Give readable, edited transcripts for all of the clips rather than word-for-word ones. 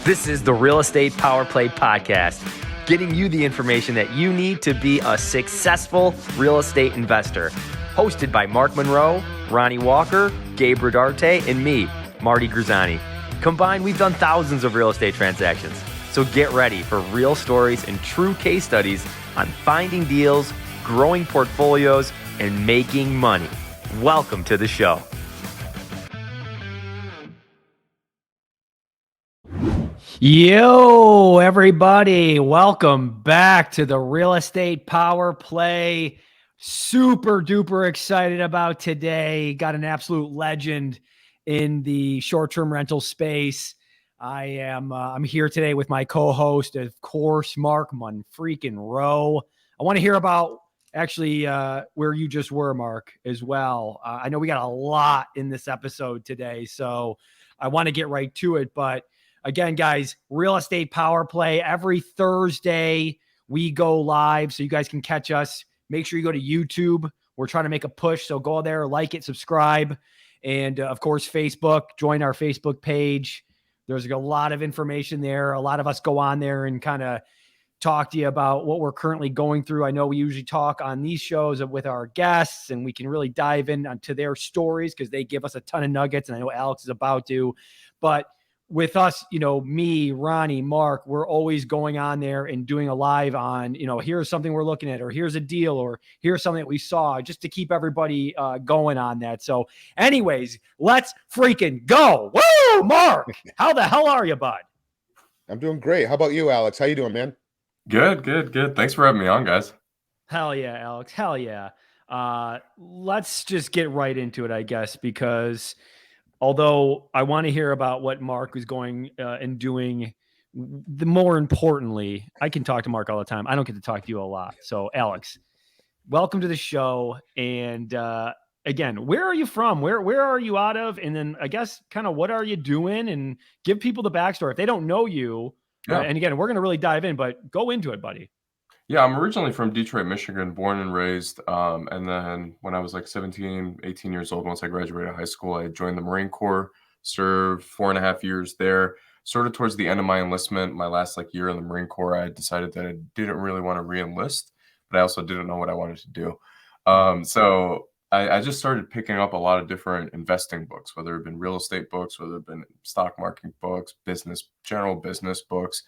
This is the Real Estate Power Play Podcast, getting you the information that you need to be a successful real estate investor. Hosted by Mark Monroe, Ronald Walker, Gabe Rodarte, and me, Marty Grizzanti. Combined, we've done thousands of real estate transactions. So get ready for real stories and true case studies on finding deals, growing portfolios, and making money. Welcome to the show. Yo, everybody. Welcome back to the Real Estate Power Play. Super duper excited about today. Got an absolute legend in the short-term rental space. I'm here today with my co-host, of course, Mark Monroe. I want to hear about actually where you just were, Mark, as well. I know we got a lot in this episode today, so I want to get right to it. But again, guys, Real Estate Power Play every Thursday. We go live, so you guys can catch us. Make sure you go to YouTube. We're trying to make a push, so go there, like it, subscribe, and of course, Facebook. Join our Facebook page. There's a lot of information there. A lot of us go on there and kind of talk to you about what we're currently going through. I know we usually talk on these shows with our guests, and we can really dive into their stories because they give us a ton of nuggets, and I know Alex is about to. But with us, me, Ronnie, Mark, we're always going on there and doing a live on, here's something we're looking at, or here's a deal, or here's something that we saw, just to keep everybody going on that. So anyways, let's freaking go. Woo, Mark, how the hell are you, bud? I'm doing great. How about you, Alex? How you doing, man? Good. Thanks for having me on, guys. Hell yeah, Alex. Hell yeah. Let's just get right into it, I guess, because although I want to hear about what Mark is going and doing, the more importantly, I can talk to Mark all the time. I don't get to talk to you a lot. So, Alex, welcome to the show. And again, where are you from? Where are you out of? And then I guess kind of what are you doing? And give people the backstory if they don't know you. Yeah. And again, we're going to really dive in, but go into it, buddy. Yeah, I'm originally from Detroit, Michigan, born and raised. And then when I was like 17, 18 years old, once I graduated high school, I joined the Marine Corps, served 4.5 years there. Sort of towards the end of my enlistment, my last year in the Marine Corps, I decided that I didn't really want to re-enlist, but I also didn't know what I wanted to do. So I just started picking up a lot of different investing books, whether it had been real estate books, whether it had been stock market books, general business books.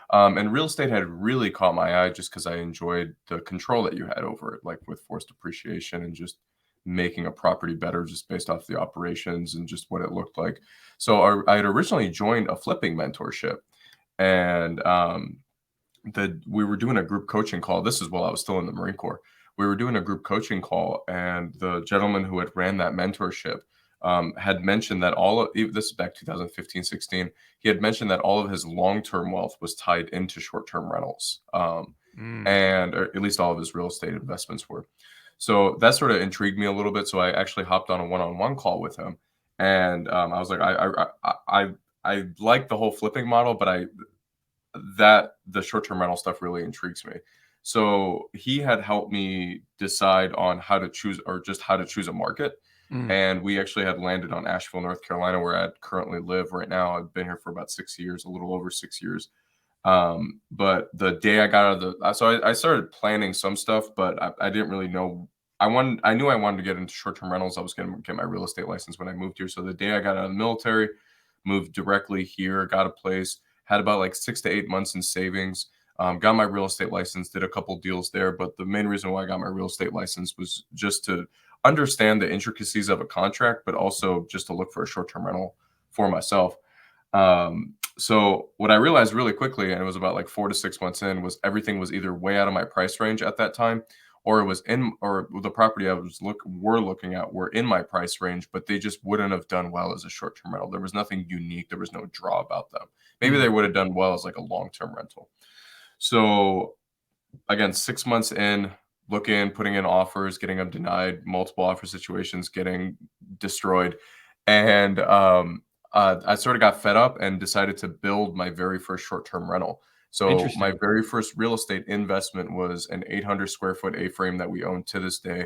And real estate had really caught my eye just because I enjoyed the control that you had over it, like with forced appreciation and just making a property better just based off the operations and just what it looked like. So I had originally joined a flipping mentorship, and we were doing a group coaching call. This is while I was still in the Marine Corps. We were doing a group coaching call, and the gentleman who had ran that mentorship had mentioned that this is back 2015, 16. He had mentioned that all of his long-term wealth was tied into short-term rentals, and or at least all of his real estate investments were. So that sort of intrigued me a little bit. So I actually hopped on a one-on-one call with him, and I was like, I like the whole flipping model, but the short-term rental stuff really intrigues me. So he had helped me decide on how to choose a market. And we actually had landed on Asheville, North Carolina, where I currently live right now. I've been here for about 6 years, a little over 6 years. But the day I got out of so I started planning some stuff, but I didn't really know. I knew I wanted to get into short-term rentals. I was going to get my real estate license when I moved here. So the day I got out of the military, moved directly here, got a place, had about 6 to 8 months in savings. Got my real estate license, did a couple deals there. But the main reason why I got my real estate license was just to understand the intricacies of a contract, but also just to look for a short-term rental for myself. So what I realized really quickly, and it was about 4 to 6 months in, was everything was either way out of my price range at that time, or the property we're looking at were in my price range, but they just wouldn't have done well as a short-term rental. There was nothing unique. There was no draw about them. Maybe they would have done well as a long-term rental. So again, 6 months in, putting in offers, getting them denied, multiple offer situations, getting destroyed. And I sort of got fed up and decided to build my very first short-term rental. So my very first real estate investment was an 800 square foot A-frame that we own to this day.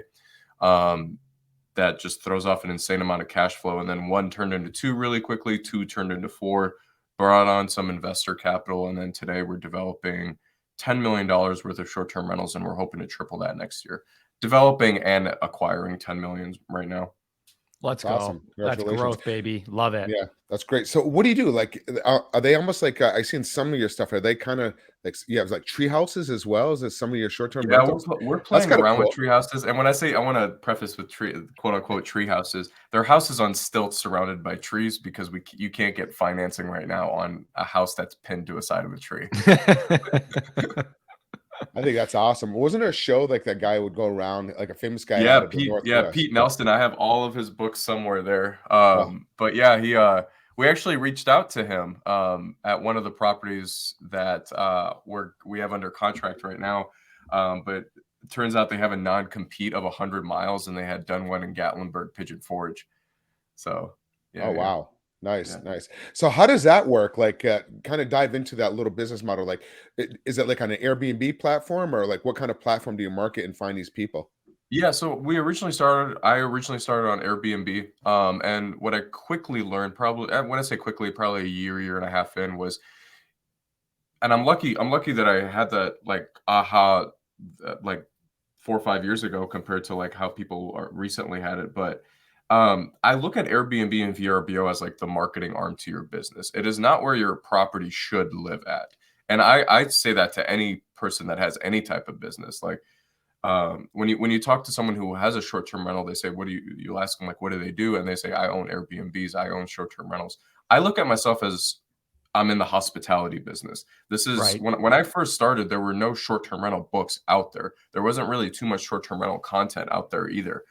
That just throws off an insane amount of cash flow. And then 1 turned into 2 really quickly, 2 turned into 4, brought on some investor capital, and then today we're developing $10 million worth of short-term rentals, and we're hoping to triple that next year. Developing and acquiring 10 million right now. Let's That's go. awesome. That's Congratulations. growth, baby. Love it. Yeah, that's great. So what do you do? Like, are they almost like I see in some of your stuff? Are they kind of like you have like tree houses as well as some of your short-term Yeah, rentals? we're That's playing kind of around with cool. tree houses, and when I say I want to preface with quote unquote tree houses, they're houses on stilts surrounded by trees because you can't get financing right now on a house that's pinned to a side of a tree. I think that's awesome. Wasn't there a show like that guy would go around, like a famous guy Yeah, out of the Northwest? Pete Nelson. I have all of his books somewhere there. Oh, But yeah, we actually reached out to him at one of the properties that we have under contract right now. But it turns out they have a non-compete of 100 miles, and they had done one in Gatlinburg, Pigeon Forge. So yeah, oh wow. Nice, yeah. nice. So how does that work? Like, kind of dive into that little business model. Like, is it like on an Airbnb platform, or like what kind of platform do you market and find these people? Yeah, so I originally started on Airbnb. And what I quickly learned, probably when I say quickly, probably a year and a half in, was, and I'm lucky that I had that like aha like 4 or 5 years ago compared to like how people recently had it. But I look at Airbnb and VRBO as like the marketing arm to your business. It is not where your property should live at. And I say that to any person that has any type of business. Like, when you talk to someone who has a short-term rental, they say, what do you ask them, like, what do they do? And they say, I own Airbnbs, I own short-term rentals. I look at myself as I'm in the hospitality business. This is Right. when I first started, there were no short-term rental books out there. There wasn't really too much short-term rental content out there either.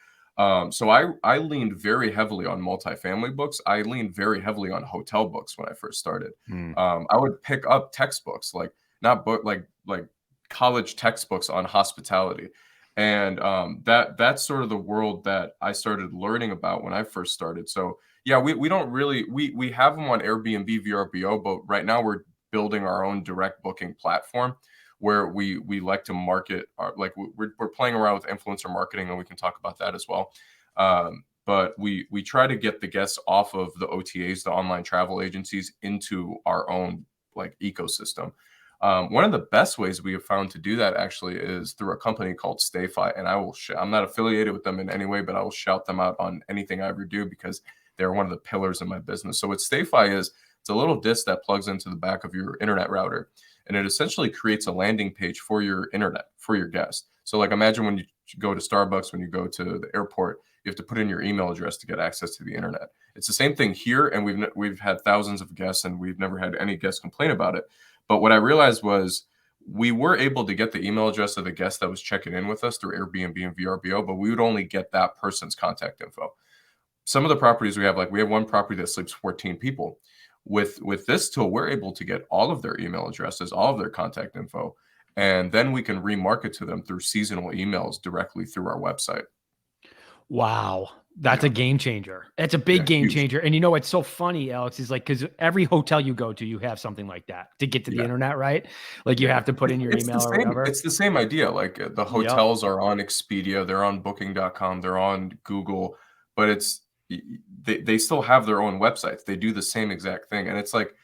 So I leaned very heavily on multifamily books. I leaned very heavily on hotel books when I first started. Mm. I would pick up textbooks, like not book like college textbooks on hospitality. And that's sort of the world that I started learning about when I first started. So yeah, we don't really we have them on Airbnb, VRBO, but right now we're building our own direct booking platform where we like to market our, like we're playing around with influencer marketing, and we can talk about that as well. But we try to get the guests off of the OTAs, the online travel agencies, into our own like ecosystem. One of the best ways we have found to do that actually is through a company called StayFi, and I'm not affiliated with them in any way, but I will shout them out on anything I ever do because they're one of the pillars of my business. So what StayFi is, it's a little disc that plugs into the back of your internet router, and it essentially creates a landing page for your internet for your guests. So like imagine when you go to Starbucks, when you go to the airport, you have to put in your email address to get access to the internet. It's the same thing here, and we've had thousands of guests, and we've never had any guests complain about it. But what I realized was we were able to get the email address of the guest that was checking in with us through Airbnb and VRBO, but we would only get that person's contact info. Some of the properties we have, like we have one property that sleeps 14 people. With this tool, we're able to get all of their email addresses, all of their contact info, and then we can remarket to them through seasonal emails directly through our website. Wow. That's Yeah. a game changer. It's a big game Huge. changer. And you know, what's so funny, Alex, is like, because every hotel you go to, you have something like that to get to the Yeah. internet, right? Like you have to put in your It's email or whatever. It's the same idea. Like the Yep. hotels are on Expedia, they're on Booking.com, they're on Google, but they still have their own websites. They do the same exact thing, and it's like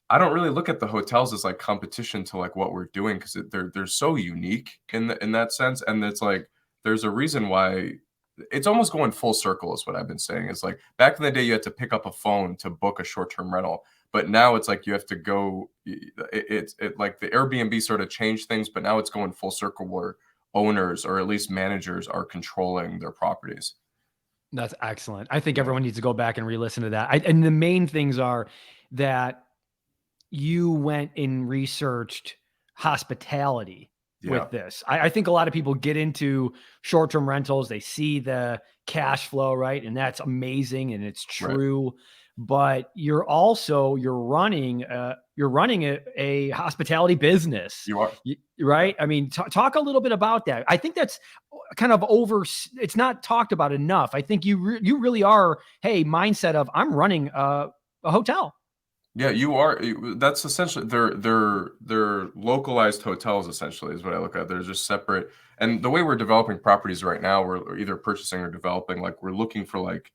I don't really look at the hotels as like competition to like what we're doing because they're so unique in that sense, and it's like there's a reason why. It's almost going full circle is what I've been saying. It's like back in the day you had to pick up a phone to book a short-term rental, but now it's like you have to go. It's like the Airbnb sort of changed things, but now it's going full circle where owners or at least managers are controlling their properties. That's excellent. I think Yeah. everyone needs to go back and re-listen to that. And the main things are that you went and researched hospitality Yeah. with this. I think a lot of people get into short-term rentals. They see the cash flow, right? And that's amazing and it's Right. true. But you're running a hospitality business, You are. right? I mean, talk a little bit about that. I think that's kind of it's not talked about enough. I think you really are, hey, mindset of I'm running a hotel. Yeah, you are. That's essentially they're localized hotels. Essentially, is what I look at. They're just separate. And the way we're developing properties right now, we're either purchasing or developing. Like we're looking for like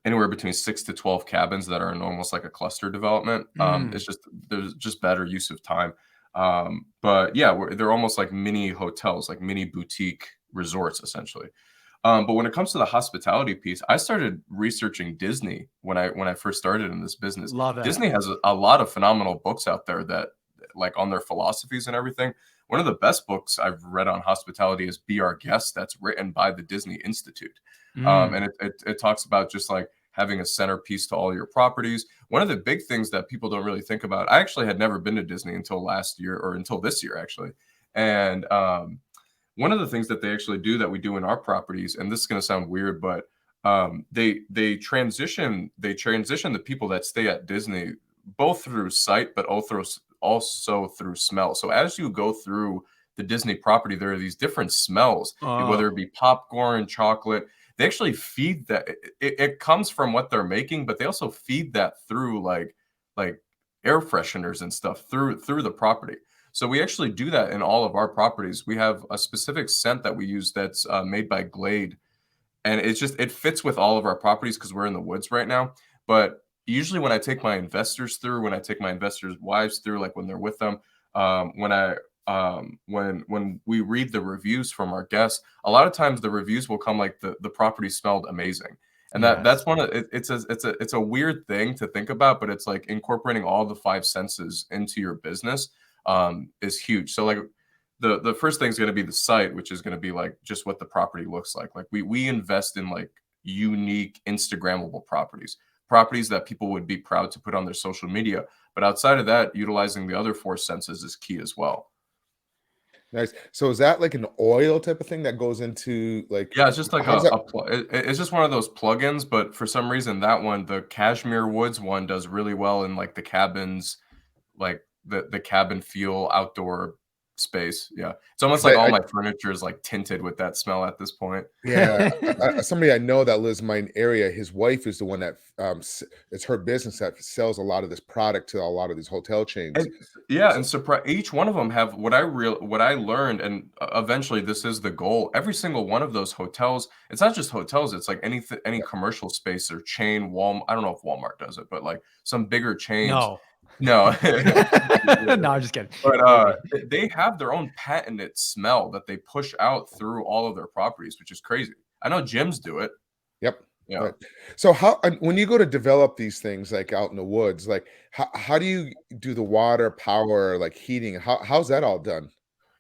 anywhere between 6 to 12 cabins that are in almost like a cluster development. It's just, there's just better use of time. But yeah, they're almost like mini hotels, like mini boutique resorts, essentially. But when it comes to the hospitality piece, I started researching Disney when I first started in this business. Love that. Disney has a lot of phenomenal books out there that, like, on their philosophies and everything. One of the best books I've read on hospitality is Be Our Guest. That's written by the Disney Institute. And it talks about just like having a centerpiece to all your properties. One of the big things that people don't really think about, I actually had never been to Disney until last year, or until this year, actually. And one of the things that they actually do that we do in our properties, and this is going to sound weird, but they transition the people that stay at Disney both through sight, but also through smell. So as you go through the Disney property, there are these different smells, whether it be popcorn, chocolate. They actually feed that. It comes from what they're making, but they also feed that through like air fresheners and stuff through the property. So we actually do that in all of our properties. We have a specific scent that we use that's made by Glade, and it fits with all of our properties because we're in the woods right now. But usually when I take my investors wives through, like when they're with them, when we read the reviews from our guests, a lot of times the reviews will come like the property smelled amazing. And that's one of it's a weird thing to think about, but it's like incorporating all the 5 senses into your business is huge. So like the first thing is going to be the site, which is going to be like just what the property looks like. Like we invest in like unique Instagrammable properties that people would be proud to put on their social media. But outside of that, utilizing the other 4 senses is key as well. Nice. So is that like an oil type of thing that goes into like? Yeah, it's just like it's just one of those plugins. But for some reason, that one, the Cashmere Woods one, does really well in like the cabins, like the cabin feel outdoor space. Yeah, it's almost like all my furniture is like tinted with that smell at this point. Yeah, somebody I know that lives in my area, his wife is the one that it's her business that sells a lot of this product to a lot of these hotel chains. And each one of them have what I learned, and eventually this is the goal. Every single one of those hotels, it's not just hotels, it's like any commercial space or chain. I don't know if Walmart does it, but like some bigger chains. No. No, I'm just kidding. But they have their own patented smell that they push out through all of their properties, which is crazy. I know gyms do it. Yep. Yeah. Right. So when you go to develop these things like out in the woods, like how do you do the water, power, like heating? How's that all done?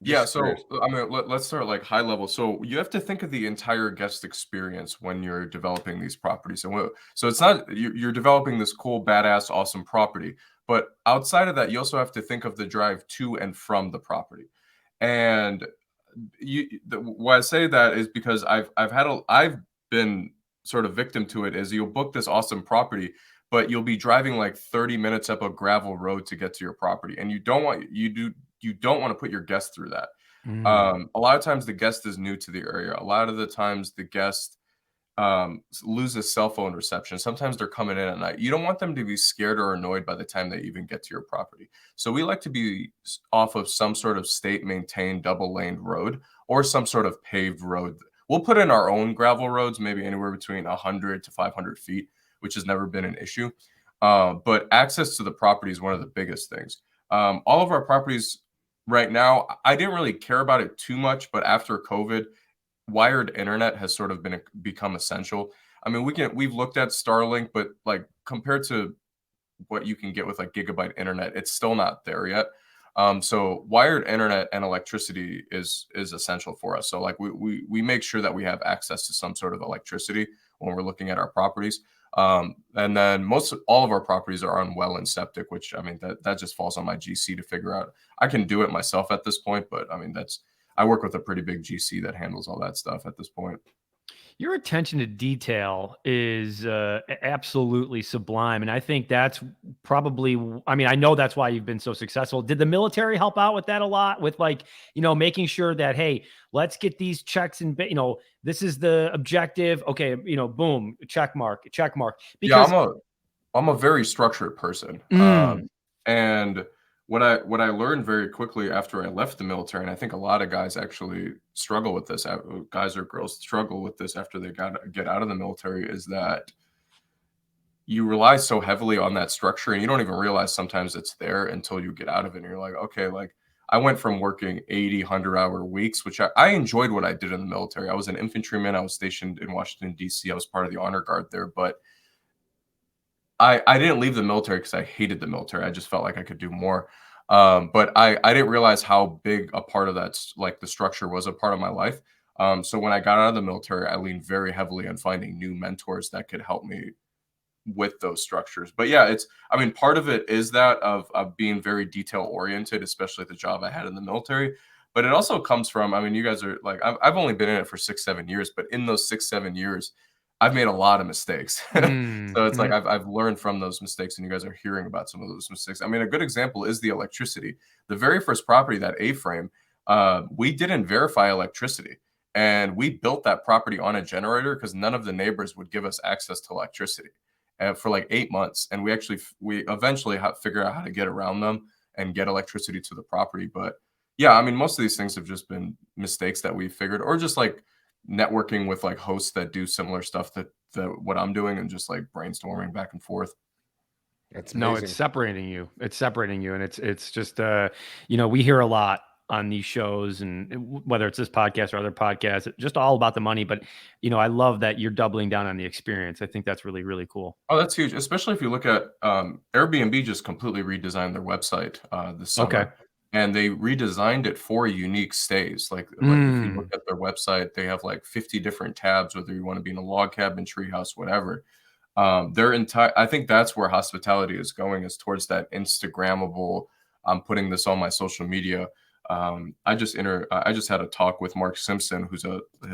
Yeah, so I mean, let's start like high level. So you have to think of the entire guest experience when you're developing these properties. And so it's not you're developing this cool, badass, awesome property. But outside of that, you also have to think of the drive to and from the property. And why I say that is because I've been sort of victim to it. Is you'll book this awesome property, but you'll be driving like 30 minutes up a gravel road to get to your property, and you don't want to put your guest through that. A lot of times the guest is new to the area. A lot of the times the guest loses cell phone reception. Sometimes they're coming in at night. You don't want them to be scared or annoyed by the time they even get to your property. So we like to be off of some sort of state maintained double laned road or some sort of paved road. We'll put in our own gravel roads, maybe anywhere between 100 to 500 feet, which has never been an issue. But access to the property is one of the biggest things. All of our properties right now, I didn't really care about it too much, but after COVID, wired internet has sort of become essential. I mean, we've looked at Starlink, but like compared to what you can get with like gigabyte internet, it's still not there yet. So wired internet and electricity is essential for us. So like we make sure that we have access to some sort of electricity when we're looking at our properties. And then all of our properties are on well and septic, which I mean that just falls on my GC to figure out. I can do it myself at this point, but I mean I work with a pretty big GC that handles all that stuff at this point. Your attention to detail is absolutely sublime. And I think that's probably, I mean, I know that's why you've been so successful. Did the military help out with that a lot with like, making sure that, hey, let's get these checks and, this is the objective. Okay. Boom, check mark. Because I'm a very structured person. And what I learned very quickly after I left the military, and I think a lot of guys actually struggle with this, guys or girls struggle with this after they get out of the military, is that you rely so heavily on that structure, and you don't even realize sometimes it's there until you get out of it. And you're like, okay, like I went from working 80, 100-hour weeks, which I enjoyed what I did in the military. I was an infantryman. I was stationed in Washington, D.C. I was part of the honor guard there, but I didn't leave the military because I hated the military. I just felt like I could do more. But I didn't realize how big a part of that, like the structure, was a part of my life. So when I got out of the military, I leaned very heavily on finding new mentors that could help me with those structures. But yeah, I mean, part of it is that of being very detail oriented, especially the job I had in the military. But it also comes from, I mean, you guys are like, I've only been in it for 6-7 years, but in those 6-7 years, I've made a lot of mistakes. So it's like I've learned from those mistakes, and you guys are hearing about some of those mistakes. I mean, a good example is the electricity. The very first property, that A-frame, we didn't verify electricity. And we built that property on a generator because none of the neighbors would give us access to electricity for like 8 months. And we eventually figured out how to get around them and get electricity to the property. But yeah, I mean, most of these things have just been mistakes that we figured, or just like networking with like hosts that do similar stuff that what I'm doing, and just like brainstorming back and forth. That's No, amazing. it's separating you. It's separating you. And it's just, we hear a lot on these shows, and whether it's this podcast or other podcasts, just all about the money. But, I love that you're doubling down on the experience. I think that's really, really cool. Oh, that's huge. Especially if you look at Airbnb just completely redesigned their website this summer. Okay. And they redesigned it for unique stays. Like if you look at their website, they have like 50 different tabs, whether you want to be in a log cabin, treehouse, whatever. I think that's where hospitality is going, is towards that Instagrammable. I'm putting this on my social media. I just had a talk with Mark Simpson, who's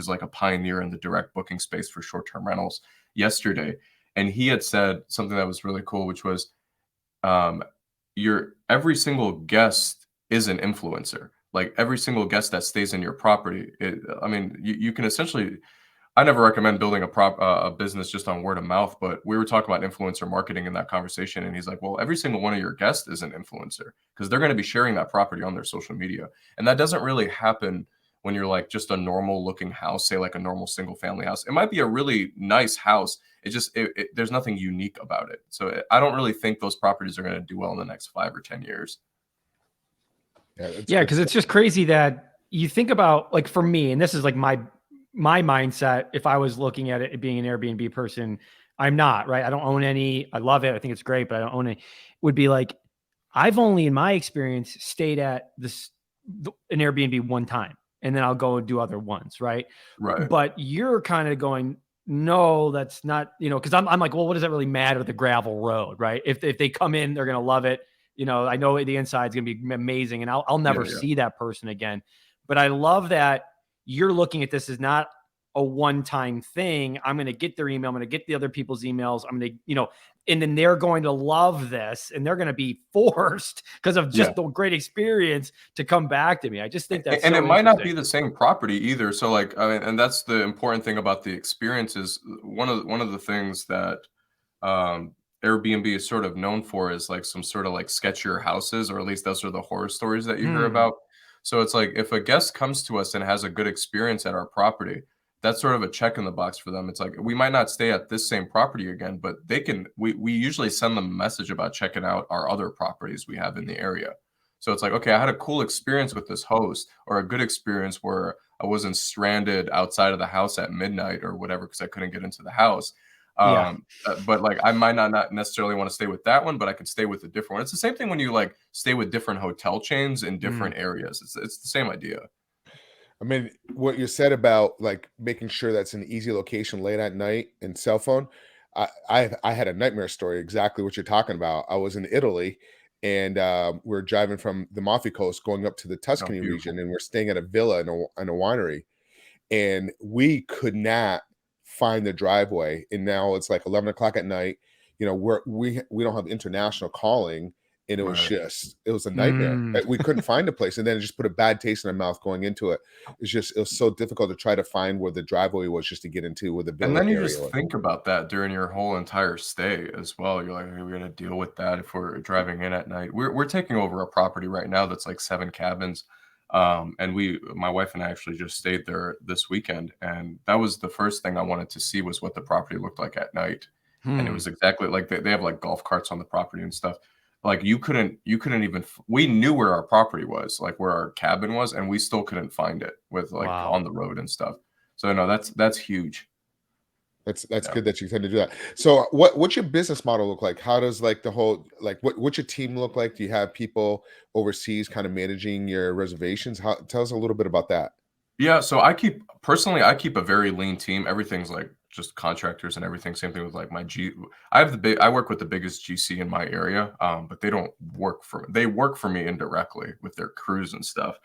like a pioneer in the direct booking space for short-term rentals, yesterday, and he had said something that was really cool, which was, every single guest is an influencer. Like every single guest that stays in your property, I mean, you can essentially. I never recommend building a business just on word of mouth, but we were talking about influencer marketing in that conversation, and he's like, "Well, every single one of your guests is an influencer because they're going to be sharing that property on their social media, and that doesn't really happen when you're like just a normal looking house, say like a normal single family house. It might be a really nice house. There's nothing unique about it. So I don't really think those properties are going to do well in the next 5 or 10 years. Yeah, because it's just crazy that you think about, like, for me, and this is like my mindset. If I was looking at it being an Airbnb person, I'm not, right? I don't own any. I love it. I think it's great, but I don't own it. Would be like, I've only, in my experience, stayed at an Airbnb one time, and then I'll go and do other ones, right? Right. But you're kind of going, no, that's not, because I'm like, well, what does that really matter? The gravel road, right? If they come in, they're going to love it. I know the inside's going to be amazing, and I'll never see that person again. But I love that you're looking at this as not a one-time thing. I'm going to get their email. I'm going to get the other people's emails. I'm going to, and then they're going to love this, and they're going to be forced because of just the great experience to come back to me. I just think that's, and it might not be the same property either. So like, I mean, and that's the important thing about the experience is one of the things that, Airbnb is sort of known for is like some sort of like sketchier houses, or at least those are the horror stories that you hear about. So it's like, if a guest comes to us and has a good experience at our property, that's sort of a check in the box for them. It's like, we might not stay at this same property again, but we usually send them a message about checking out our other properties we have in the area. So it's like, okay, I had a cool experience with this host, or a good experience where I wasn't stranded outside of the house at midnight or whatever because I couldn't get into the house. But like, I might not necessarily want to stay with that one, but I could stay with a different one. It's the same thing when you like stay with different hotel chains in different areas. It's the same idea. I mean, what you said about like making sure that's an easy location late at night and cell phone. I had a nightmare story, exactly what you're talking about. I was in Italy, and we're driving from the Amalfi Coast going up to the Tuscany region, and we're staying at a villa in a winery, and we could not find the driveway. And now it's like 11 o'clock at night. We don't have international calling, and it was a nightmare. We couldn't find a place, and then it just put a bad taste in our mouth going into it. It was so difficult to try to find where the driveway was just to get into where the villa. And then you just think about that during your whole entire stay as well. You're like, hey, we're going to deal with that if we're driving in at night. We're taking over a property right now that's like 7 cabins. And my wife and I actually just stayed there this weekend, and that was the first thing I wanted to see, was what the property looked like at night. And it was exactly like they have like golf carts on the property and stuff. Like you couldn't even, we knew where our property was, like where our cabin was, and we still couldn't find it with like on the road and stuff. So no, that's huge. That's good that you tend to do that. So what's your business model look like? How does like the whole, like what's your team look like? Do you have people overseas kind of managing your reservations? Tell us a little bit about that. Yeah, so I keep a very lean team. Everything's like just contractors and everything. Same thing with like I work with the biggest GC in my area, but they work for me indirectly with their crews and stuff.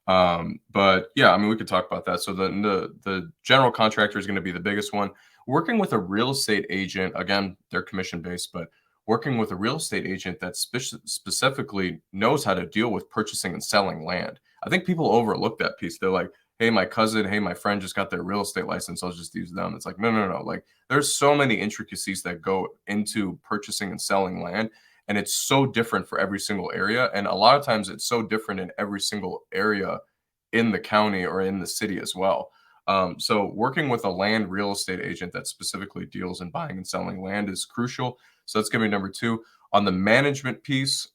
But yeah, I mean, we could talk about that. So the general contractor is going to be the biggest one. Working with a real estate agent, again, they're commission based, but working with a real estate agent that specifically knows how to deal with purchasing and selling land. I think people overlook that piece. They're like, hey, my cousin, hey, my friend just got their real estate license, I'll just use them. It's like, no. Like, there's so many intricacies that go into purchasing and selling land. And it's so different for every single area. And a lot of times it's so different in every single area in the county or in the city as well. So working with a land real estate agent that specifically deals in buying and selling land is crucial. So that's going to be number 2. On the management piece,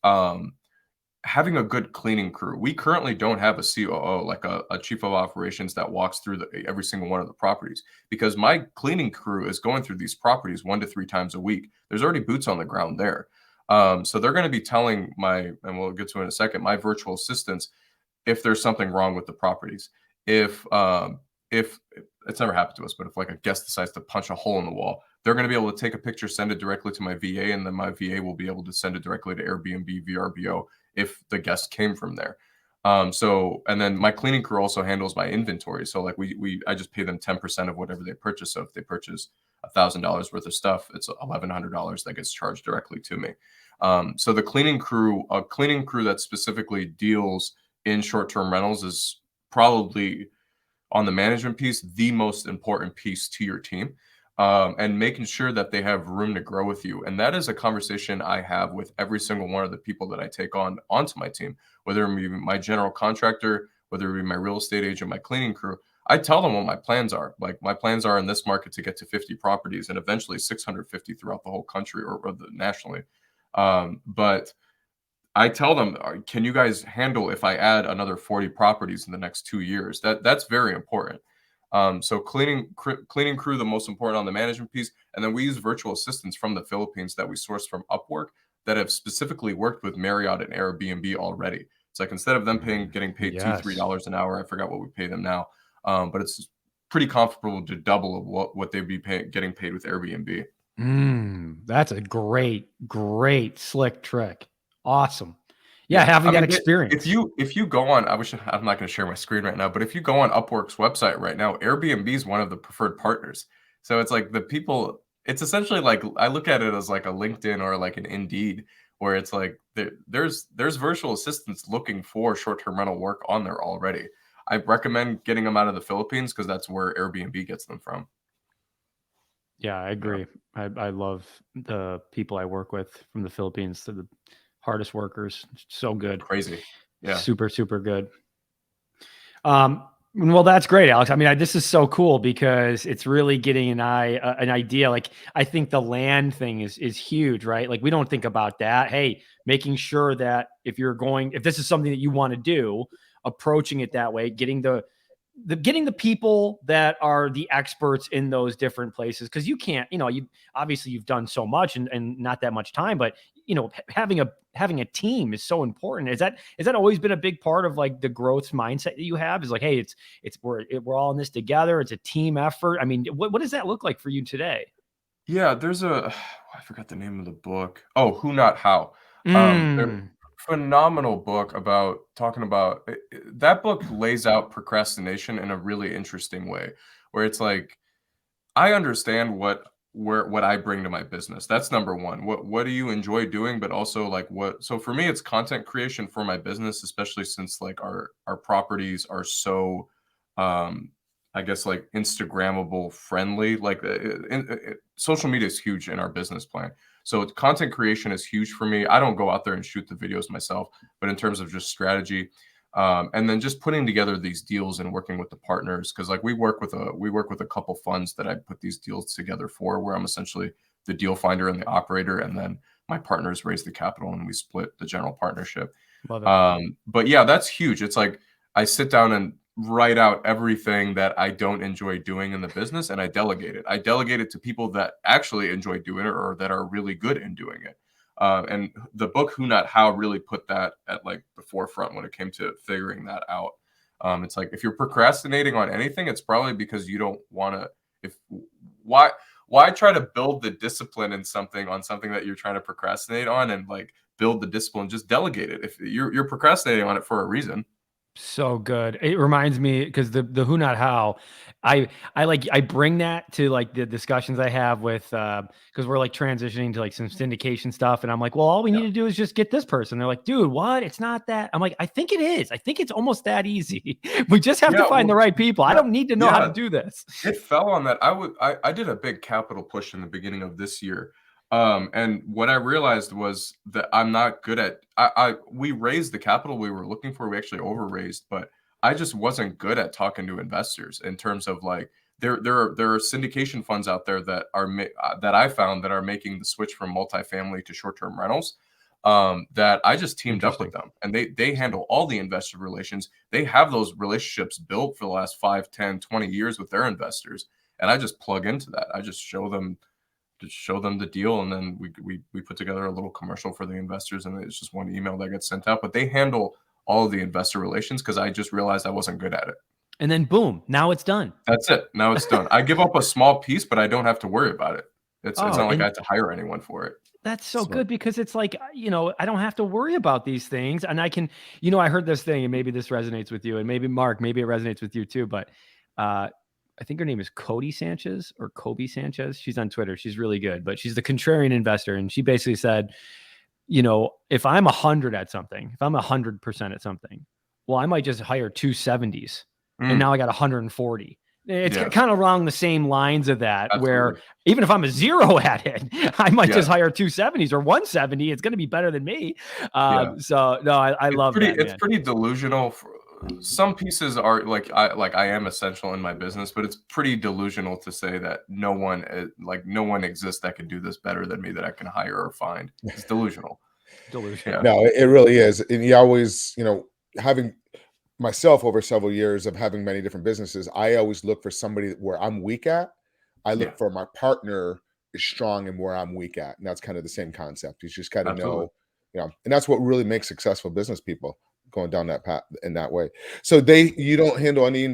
having a good cleaning crew. We currently don't have a COO, like a chief of operations that walks through every single one of the properties, because my cleaning crew is going through these properties 1 to 3 times a week. There's already boots on the ground there. So they're going to be telling and we'll get to it in a second, my virtual assistants, if there's something wrong with the properties. If it's never happened to us, but if like a guest decides to punch a hole in the wall, they're going to be able to take a picture, send it directly to my VA, and then my VA will be able to send it directly to Airbnb, VRBO, if the guest came from there. And then my cleaning crew also handles my inventory. So like I just pay them 10% of whatever they purchase. So if they purchase $1,000 worth of stuff, it's $1,100 that gets charged directly to me. So the cleaning crew that specifically deals in short-term rentals is probably, on the management piece, the most important piece to your team, and making sure that they have room to grow with you. And that is a conversation I have with every single one of the people that I take onto my team, whether it be my general contractor, whether it be my real estate agent, my cleaning crew. I tell them what my plans are. Like, my plans are in this market to get to 50 properties and eventually 650 throughout the whole country or nationally. But I tell them, can you guys handle if I add another 40 properties in the next 2 years? That's very important. So cleaning crew, the most important on the management piece. And then we use virtual assistants from the Philippines that we source from Upwork that have specifically worked with Marriott and Airbnb already. It's like, instead of them getting paid $2-3 an hour, I forgot what we pay them now. But it's pretty comfortable to double of what they'd be getting paid with Airbnb. That's a great slick trick. Awesome. Yeah, having that experience. If you go on, I'm not going to share my screen right now, but if you go on Upwork's website right now, Airbnb is one of the preferred partners. So it's like it's essentially like, I look at it as like a LinkedIn or like an Indeed, where it's like there's virtual assistants looking for short-term rental work on there already. I recommend getting them out of the Philippines because that's where Airbnb gets them from. Yeah, I agree. Yeah. I love the people I work with from the Philippines. They're the hardest workers. So good. Crazy. Yeah. Super, super good. Well, that's great, Alex. I mean, this is so cool because it's really getting an idea. Like, I think the land thing is huge, right? Like, we don't think about that. Hey, making sure that if this is something that you want to do, approaching it that way, getting the people that are the experts in those different places. Cause you can't, you've done so much and not that much time, but having a team is so important. Is that always been a big part of like the growth mindset that you have? Is like, hey, we're all in this together. It's a team effort. I mean, what does that look like for you today? Yeah, there's I forgot the name of the book. Oh, Who Not How. Phenomenal book about talking about that. Book lays out procrastination in a really interesting way, where it's like, I understand what I bring to my business. That's number one. What do you enjoy doing? But also like so for me, it's content creation for my business, especially since like our properties are so, I guess, like Instagrammable friendly. Like social media is huge in our business plan. So content creation is huge for me. I don't go out there and shoot the videos myself, but in terms of just strategy, and then just putting together these deals and working with the partners, because like we work with a couple funds that I put these deals together for, where I'm essentially the deal finder and the operator, and then my partners raise the capital and we split the general partnership. Love it. But yeah, that's huge. It's like I sit down and write out everything that I don't enjoy doing in the business, and I delegate it. I delegate it to people that actually enjoy doing it or that are really good in doing it. And the book Who Not How really put that at like the forefront when it came to figuring that out. It's like if you're procrastinating on anything, it's probably because you don't want to. Why try to build the discipline in something that you're trying to procrastinate on, and like build the discipline? Just delegate it. If you're procrastinating on it for a reason. So good. It reminds me, because the who not how, I bring that to like the discussions I have with because we're like transitioning to like some syndication stuff, and I'm like, well, all we need to do is just get this person. They're like, dude, what? It's not that. I'm like, I think it is. I think it's almost that easy. We just have to find the right people. I don't need to know how to do this. It fell on that. I did a big capital push in the beginning of this year. And what I realized was that I'm not good at, we raised the capital we were looking for. We actually overraised, but I just wasn't good at talking to investors in terms of like, there are syndication funds out there that that I found that are making the switch from multifamily to short-term rentals. That I just teamed up with them, and they handle all the investor relations. They have those relationships built for the last 5, 10, 20 years with their investors. And I just plug into that. I just show them the deal, and then we put together a little commercial for the investors, and it's just one email that gets sent out. But they handle all of the investor relations because I just realized I wasn't good at it. And then boom, now it's done. That's it. Now it's done. I give up a small piece, but I don't have to worry about it. It's not like I have to hire anyone for it. That's so good, because it's like, I don't have to worry about these things, and I can, I heard this thing, and maybe this resonates with you, and maybe Mark, maybe it resonates with you too, but I think her name is Cody Sanchez or Kobe Sanchez. She's on Twitter. She's really good, but she's the contrarian investor. And she basically said, if I'm 100 at something, if I'm 100% at something, well, I might just hire 270s and now I got 140. It's kind of along the same lines of that. Absolutely. Where even if I'm a 0 at it, I might just hire 270s or 170. It's going to be better than me. So no, I love that. It's pretty delusional. Some pieces are I am essential in my business, but it's pretty delusional to say that no one exists that can do this better than me, that I can hire or find. It's delusional. Delusional. No, it really is. And you always, having myself over several years of having many different businesses, I always look for somebody where I'm weak at. I look for my partner is strong and where I'm weak at. And that's kind of the same concept. You just kind of know, and that's what really makes successful business people, going down that path in that way. So you don't handle any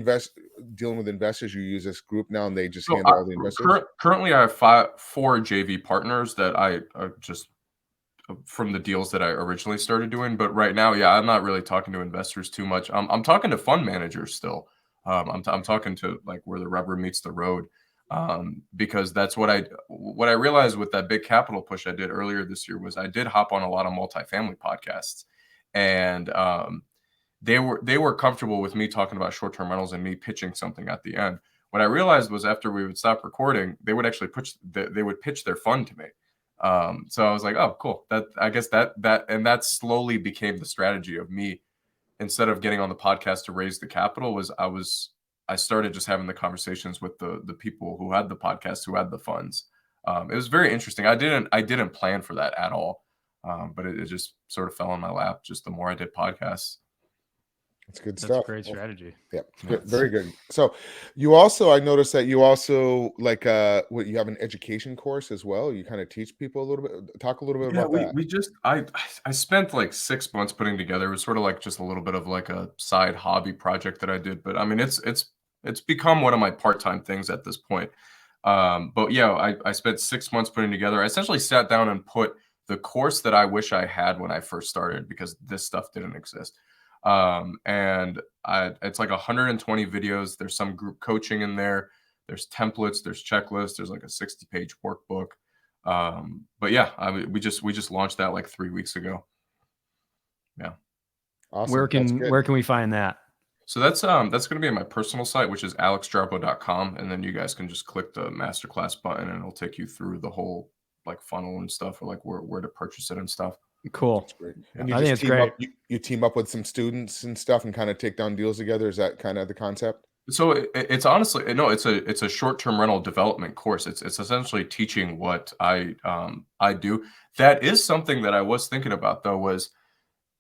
dealing with investors. You use this group now, and they just handle all the investors. Currently, I have 4 JV partners that I just from the deals that I originally started doing. But right now, I'm not really talking to investors too much. I'm talking to fund managers still. I'm talking to like where the rubber meets the road, because that's what I realized with that big capital push I did earlier this year was I did hop on a lot of multifamily podcasts. And they were comfortable with me talking about short-term rentals and me pitching something at the end. What I realized was after we would stop recording, they would actually pitch their fund to me. So I was like, oh, cool. That slowly became the strategy of me. Instead of getting on the podcast to raise the capital, I started just having the conversations with the people who had the podcast, who had the funds. It was very interesting. I didn't plan for that at all. But it just sort of fell in my lap just the more I did podcasts. That's good stuff. That's a great strategy. Yeah, good, very good. So I noticed that you also you have an education course as well. You kind of teach people a little bit, talk a little bit about that. I spent like 6 months putting together. It was sort of like just a little bit of like a side hobby project that I did. But I mean, it's become one of my part-time things at this point. But yeah, I spent 6 months putting together. I essentially sat down and put the course that I wish I had when I first started, because this stuff didn't exist. And it's like 120 videos. There's some group coaching in there. There's templates, there's checklists, there's like a 60-page workbook. But yeah, we just launched that like 3 weeks ago. Yeah. Awesome. Where can we find that? So that's going to be on my personal site, which is alexjarbo.com. And then you guys can just click the masterclass button and it'll take you through the whole like funnel and stuff, or like where to purchase it and stuff. Cool. That's great. And I think it's great. You team up with some students and stuff and kind of take down deals together. Is that kind of the concept? So it's honestly no, it's a short-term rental development course. It's essentially teaching what I do. That is something that I was thinking about though, was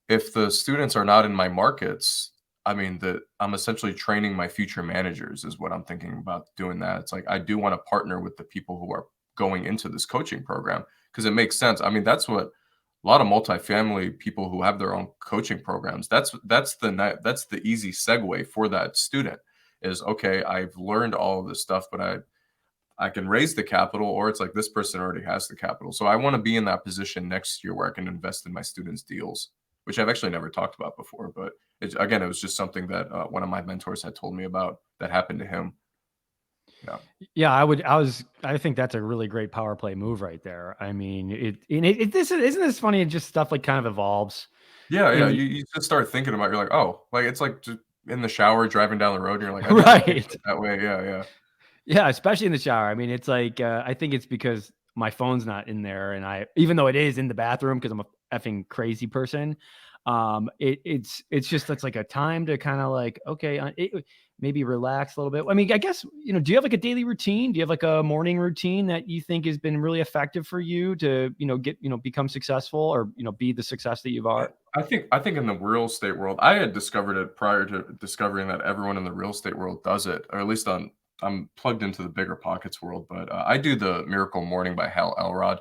if the students are not in my markets, I mean, I'm essentially training my future managers is what I'm thinking about doing that. It's like I do want to partner with the people who are going into this coaching program because it makes sense. I mean, that's what a lot of multifamily people who have their own coaching programs. That's the easy segue for that student is okay. I've learned all of this stuff, but I can raise the capital, or it's like this person already has the capital. So I want to be in that position next year where I can invest in my students' deals, which I've actually never talked about before. But again, it was just something that one of my mentors had told me about that happened to him. Yeah, I think that's a really great power play move right there. I mean, isn't this funny? It just stuff like kind of evolves. Yeah. You just start thinking about, you're like, oh, like it's like just in the shower, driving down the road. And you're like, I never think of it that way. Yeah. Yeah, especially in the shower. I mean, it's like I think it's because my phone's not in there, and even though it is in the bathroom because I'm a effing crazy person, it's just that's like a time to kind of like okay, maybe relax a little bit. I mean, I guess do you have like a daily routine? Do you have like a morning routine that you think has been really effective for you to get become successful or be the success that you are? I think in the real estate world, I had discovered it prior to discovering that everyone in the real estate world does it, or at least I'm plugged into the bigger pockets world, but I do the Miracle Morning by Hal Elrod.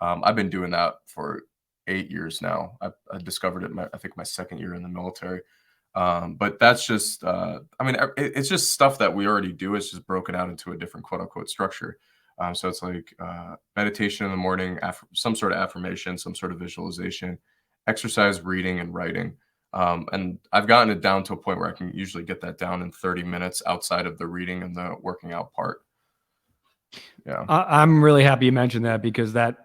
I've been doing that for 8 years now. I discovered it I think my second year in the military. But that's just, I mean, it's just stuff that we already do. It's just broken out into a different quote unquote structure. So it's like meditation in the morning, some sort of affirmation, some sort of visualization, exercise, reading, and writing. And I've gotten it down to a point where I can usually get that down in 30 minutes outside of the reading and the working out part. Yeah. I'm really happy you mentioned that because that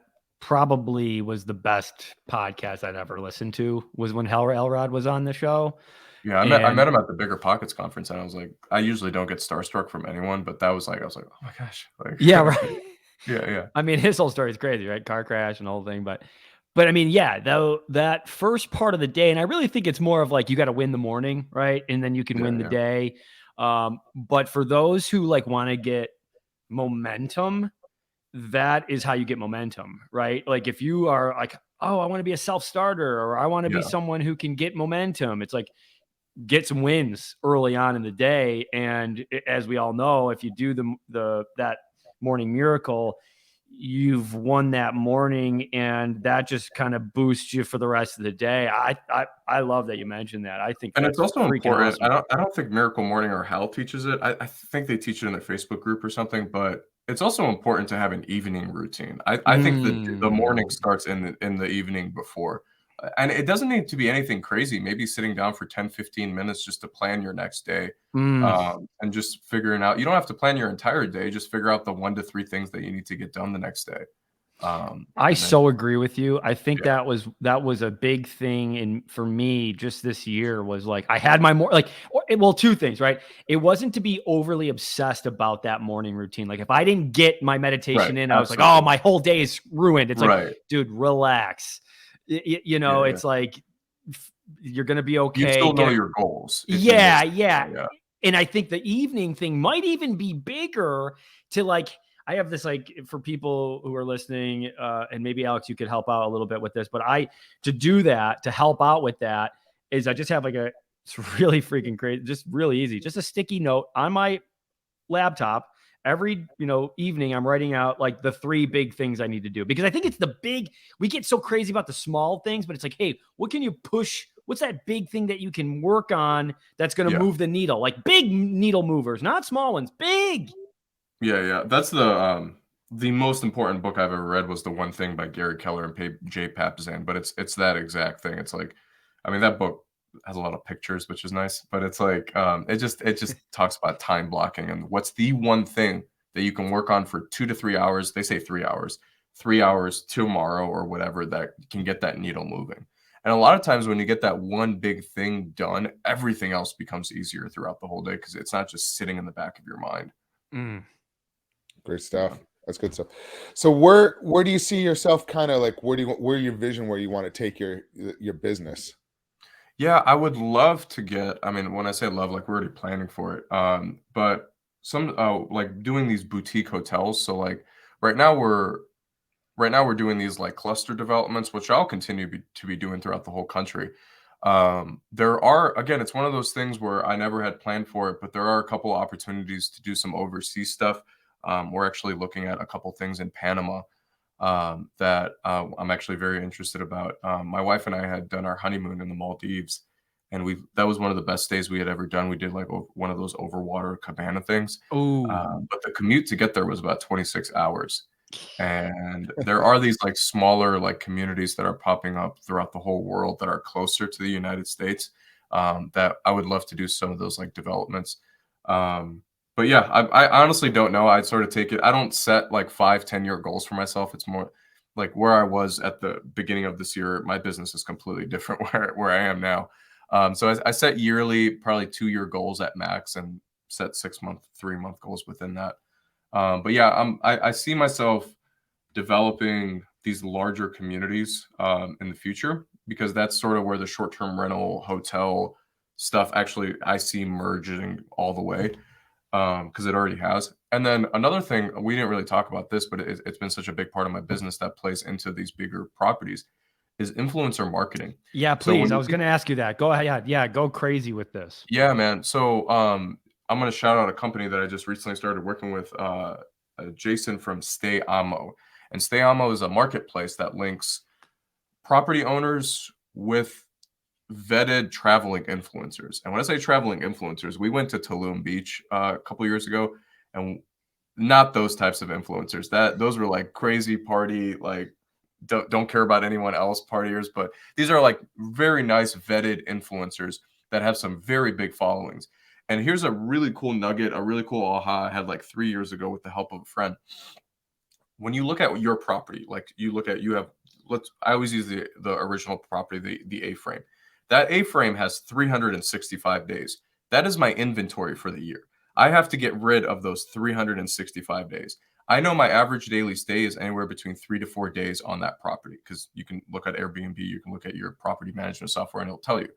probably was the best podcast I'd ever listened to was when Hal Elrod was on the show. Yeah, I met him at the Bigger Pockets conference, and I was like, I usually don't get starstruck from anyone, but that was like, I was like, oh my gosh, like, yeah, right. yeah. I mean, his whole story is crazy, right? Car crash and the whole thing, but I mean, yeah, though that first part of the day, and I really think it's more of like you got to win the morning, right, and then you can win the day. But for those who like want to get momentum, that is how you get momentum, right? Like if you are like, oh, I want to be a self-starter or I want to be someone who can get momentum. It's like get some wins early on in the day. And as we all know, if you do that morning miracle, you've won that morning and that just kind of boosts you for the rest of the day. I love that you mentioned that. I think and it's also important. Awesome. I don't think Miracle Morning or Hal teaches it. I think they teach it in their Facebook group or something, but it's also important to have an evening routine. I think the morning starts in the evening before. And it doesn't need to be anything crazy. Maybe sitting down for 10, 15 minutes just to plan your next day and just figuring out. You don't have to plan your entire day. Just figure out the 1 to 3 things that you need to get done the next day. I so agree with you. I think that was a big thing for me just this year was like I had my two things, right? It wasn't to be overly obsessed about that morning routine. Like if I didn't get my meditation in, I was like, oh, my whole day is ruined. It's like, dude, relax. It's like you're going to be okay. You still know your goals. Yeah. And I think the evening thing might even be bigger to like, I have this like for people who are listening and maybe Alex, you could help out a little bit with this, but to help out with that is I just have like it's really freaking crazy, just really easy, just a sticky note on my laptop. Every, evening I'm writing out like the 3 big things I need to do because I think it's we get so crazy about the small things, but it's like, hey, what can you push? What's that big thing that you can work on that's going to move the needle? Like big needle movers, not small ones, big. Yeah. That's the most important book I've ever read was The One Thing by Gary Keller and Jay Papasan, but it's that exact thing. It's like, I mean, that book has a lot of pictures, which is nice, but it's like it just talks about time blocking and what's the one thing that you can work on for 2 to 3 hours. They say 3 hours, 3 hours tomorrow or whatever that can get that needle moving. And a lot of times when you get that one big thing done, everything else becomes easier throughout the whole day because it's not just sitting in the back of your mind. Great stuff. That's good stuff. So where do you see yourself kind of like where your vision where you want to take your business? Yeah, I would love to get, I mean, when I say love, like we're already planning for it. But some like doing these boutique hotels. So like right now we're right now we're doing these like cluster developments, which I'll continue to be doing throughout the whole country. There are, again, it's one of those things where I never had planned for it, but there are a couple opportunities to do some overseas stuff. We're actually looking at a couple things in Panama that I'm actually very interested about. My wife and I had done our honeymoon in the Maldives, and that was one of the best stays we had ever done. We did like one of those overwater cabana things, Oh, but the commute to get there was about 26 hours. And there are these like smaller like communities that are popping up throughout the whole world that are closer to the United States, that I would love to do some of those like developments. But yeah, I honestly don't know. I'd sort of take it. I don't set like 5, 10 year goals for myself. It's more like where I was at the beginning of this year. My business is completely different where I am now. So I set yearly, probably 2 year goals at max, and set 6 month, 3 month goals within that. But yeah, I see myself developing these larger communities in the future, because that's sort of where the short-term rental hotel stuff actually I see merging all the way, because it already has. And then another thing, we didn't really talk about this, but it's been such a big part of my business that plays into these bigger properties, is influencer marketing. yeah, So please. when I you was think, going to ask you that. Go ahead. Yeah, yeah, go crazy with this. yeah, man. So I'm going to shout out a company that I just recently started working with, Jason from Stay Amo. And Stay Amo is a marketplace that links property owners with vetted traveling influencers. And when I say traveling influencers, we went to Tulum Beach a couple years ago, and not those types of influencers. Those were like crazy party, like don't care about anyone else partiers, but these are like very nice vetted influencers that have some very big followings. And here's a really cool nugget, a really cool aha I had like 3 years ago with the help of a friend. When you look at your property, like you have, I always use the original property, the A-frame. That A-frame has 365 days. That is my inventory for the year. I have to get rid of those 365 days. I know my average daily stay is anywhere between 3 to 4 days on that property, because you can look at Airbnb, you can look at your property management software, and it'll tell you.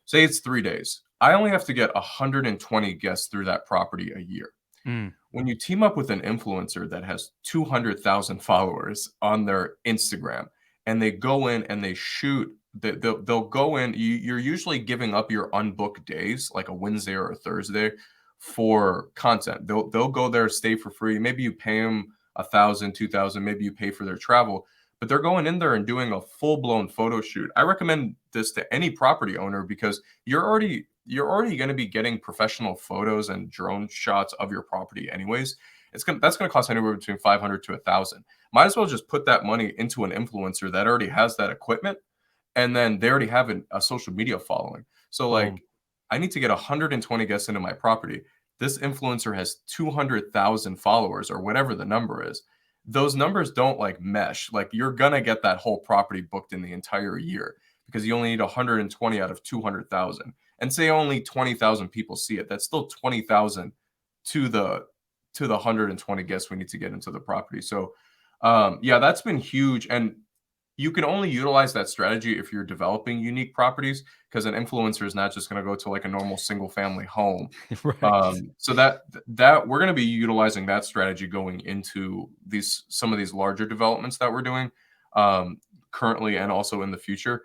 Say it's 3 days. I only have to get 120 guests through that property a year. Mm. When you team up with an influencer that has 200,000 followers on their Instagram, and they go in and they shoot, they'll go in, you're usually giving up your unbooked days, like a Wednesday or a Thursday, for content. They'll go there, stay for free. Maybe you pay them 1,000, 2,000, maybe you pay for their travel, but they're going in there and doing a full-blown photo shoot. I recommend this to any property owner, because you're already going to be getting professional photos and drone shots of your property anyways. That's going to cost anywhere between 500 to 1,000. Might as well just put that money into an influencer that already has that equipment, and then they already have a social media following. So like, Boom. I need to get 120 guests into my property. This influencer has 200,000 followers, or whatever the number is. Those numbers don't like mesh. Like, you're gonna get that whole property booked in the entire year, because you only need 120 out of 200,000. And say only 20,000 people see it. That's still 20,000 to the 120 guests we need to get into the property. So yeah, that's been huge. And you can only utilize that strategy if you're developing unique properties, because an influencer is not just going to go to like a normal single family home. Right. So that we're going to be utilizing that strategy going into some of these larger developments that we're doing currently, and also in the future,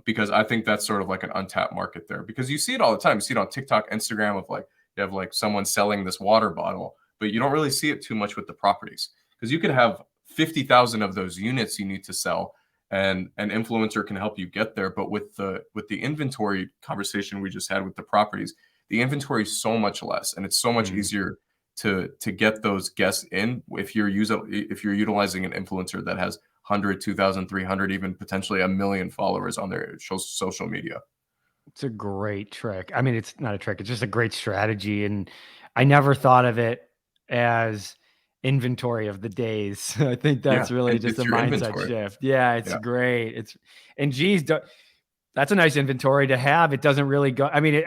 because I think that's sort of like an untapped market there, because you see it all the time. You see it on TikTok, Instagram, of like, you have like someone selling this water bottle, but you don't really see it too much with the properties, because you could have 50,000 of those units you need to sell, and an influencer can help you get there. But with the inventory conversation we just had with the properties, the inventory is so much less, and it's so much easier to get those guests in if you're utilizing an influencer that has 100, 2,000, 300, even potentially 1 million followers on their social media. It's a great trick. I mean, it's not a trick. It's just a great strategy. And I never thought of it as inventory of the days. I think that's Yeah, really and just a it's your mindset inventory. shift. Yeah, it's Yeah. great. And geez, that's a nice inventory to have. It doesn't really go. I mean,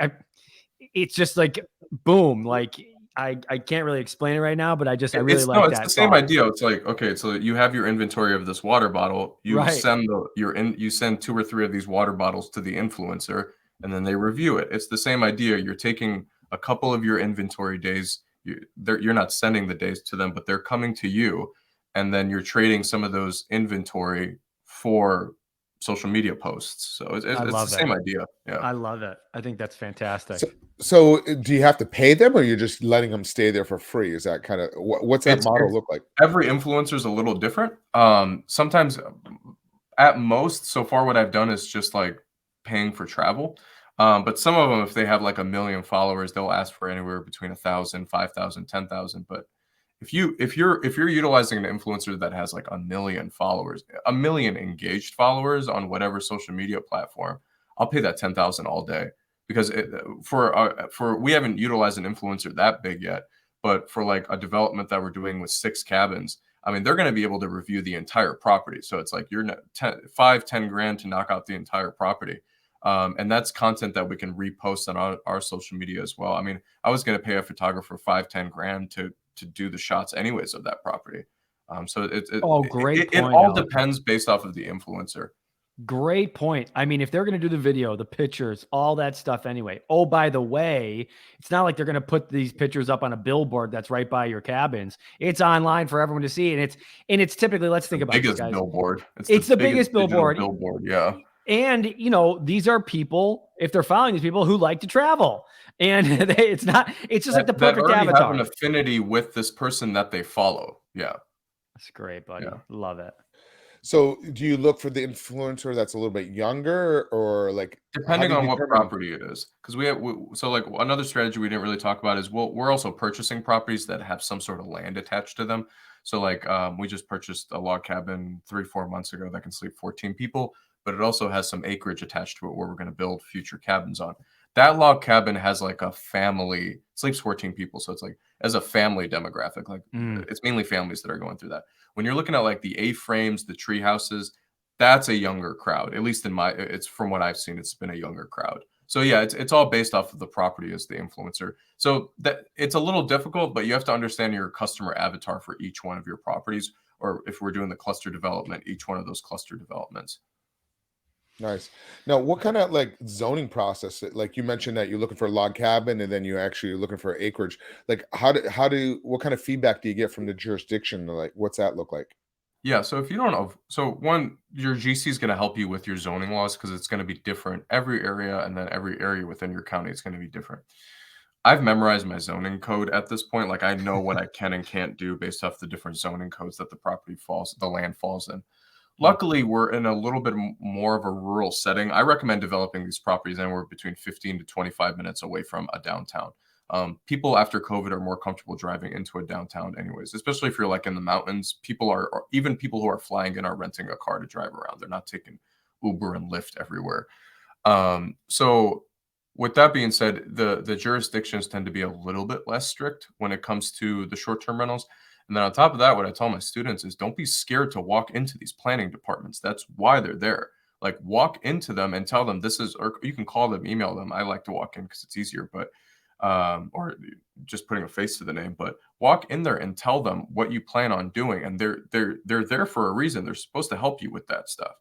it's just like, boom, like I can't really explain it right now, but I really It's like no, it's that the same thought. idea. It's like, okay, so you have your inventory of this water bottle. You Right. send you send 2 or 3 of these water bottles to the influencer, and then they review it. It's the same idea. You're taking a couple of your inventory days. You're not sending the days to them, but they're coming to you, and then you're trading some of those inventory for social media posts. So it's I the love same it. idea. Yeah. I love it. I think that's fantastic. So do you have to pay them, or you're just letting them stay there for free? Is that kind of what's that model look like? Every influencer is a little different. Sometimes, at most, so far, what I've done is just like paying for travel. But some of them, if they have like 1 million followers, they'll ask for anywhere between 1,000, 5,000, 10,000. But if you're utilizing an influencer that has like 1 million followers, 1 million engaged followers on whatever social media platform, I'll pay that 10,000 all day because for we haven't utilized an influencer that big yet, but for like a development that we're doing with 6 cabins, I mean, they're going to be able to review the entire property. So it's like you're not 10 grand to knock out the entire property. And that's content that we can repost on our social media as well. I mean, I was going to pay a photographer 5-10 grand to do the shots anyways of that property. So Great it point, all Alex. depends based off of the influencer. Great point. I mean, if they're going to do the video, the pictures, all that stuff anyway. Oh, by the way, it's not like they're going to put these pictures up on a billboard that's right by your cabins. It's online for everyone to see. And it's typically, let's think about this, Biggest guys. billboard. It's the biggest billboard. Billboard, yeah. And, these are people, if they're following these people who like to travel. And it's just like the perfect that avatar. have an affinity with this person that they follow. Yeah. That's great, buddy. Yeah. Love it. So do you look for the influencer that's a little bit younger, or like depending on what property it is? Because so like another strategy we didn't really talk about is we're also purchasing properties that have some sort of land attached to them. So like we just purchased a log cabin 3-4 months ago that can sleep 14 people, but it also has some acreage attached to it where we're going to build future cabins on. That log cabin has like a family, sleeps 14 people. So it's like as a family demographic, like it's mainly families that are going through that. When you're looking at like the A-frames, the tree houses, that's a younger crowd. At least it's from what I've seen, it's been a younger crowd. So yeah, it's all based off of the property as the influencer. So that it's a little difficult, but you have to understand your customer avatar for each one of your properties, or if we're doing the cluster development, each one of those cluster developments. Nice. Now, what kind of like zoning process? Like you mentioned that you're looking for a log cabin, and then you actually looking for acreage. Like what kind of feedback do you get from the jurisdiction? Like, what's that look like? Yeah, so if you don't know, so one, your GC is going to help you with your zoning laws because it's going to be different every area, and then every area within your county is going to be different. I've memorized my zoning code at this point. Like I know what I can and can't do based off the different zoning codes that the land falls in. Luckily, we're in a little bit more of a rural setting. I recommend developing these properties anywhere between 15 to 25 minutes away from a downtown. People after COVID are more comfortable driving into a downtown anyways, especially if you're like in the mountains. Even people who are flying in are renting a car to drive around. They're not taking Uber and Lyft everywhere. So with that being said, the jurisdictions tend to be a little bit less strict when it comes to the short-term rentals. And then on top of that, what I tell my students is don't be scared to walk into these planning departments. That's why they're there. Like walk into them and tell them or you can call them, email them. I like to walk in because it's easier, but or just putting a face to the name, but walk in there and tell them what you plan on doing. And they're there for a reason. They're supposed to help you with that stuff.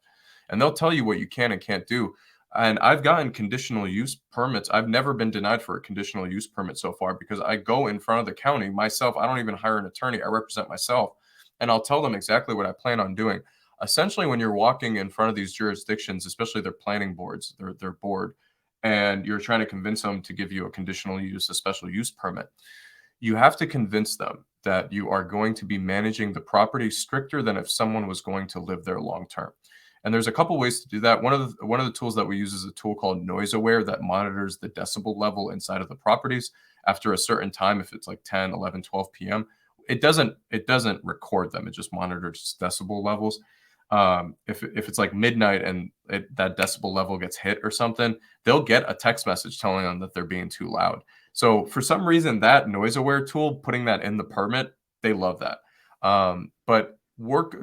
And they'll tell you what you can and can't do. And I've gotten conditional use permits. I've never been denied for a conditional use permit so far because I go in front of the county myself. I don't even hire an attorney. I represent myself, and I'll tell them exactly what I plan on doing. Essentially, when you're walking in front of these jurisdictions, especially their planning boards, their board, and you're trying to convince them to give you a conditional use, a special use permit, you have to convince them that you are going to be managing the property stricter than if someone was going to live there long term. And there's a couple ways to do that. One of the tools that we use is a tool called Noise Aware that monitors the decibel level inside of the properties after a certain time. If it's like 10, 11, 12 p.m., it doesn't record them. It just monitors decibel levels. If it's like midnight and that decibel level gets hit or something, they'll get a text message telling them that they're being too loud. So for some reason, that Noise Aware tool, putting that in the permit, they love that. But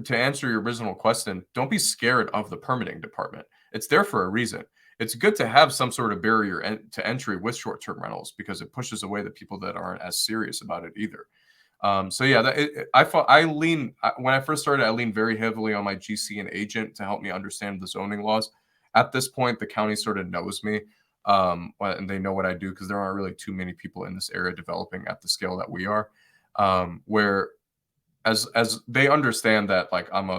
to answer your original question, don't be scared of the permitting department. It's there for a reason. it's good to have some sort of barrier to entry with short-term rentals, because it pushes away the people that aren't as serious about it either. So yeah, when I first started, I leaned very heavily on my GC and agent to help me understand the zoning laws. At this point, the county sort of knows me, and they know what I do, because there aren't really too many people in this area developing at the scale that we are. Where as they understand that, like, I'm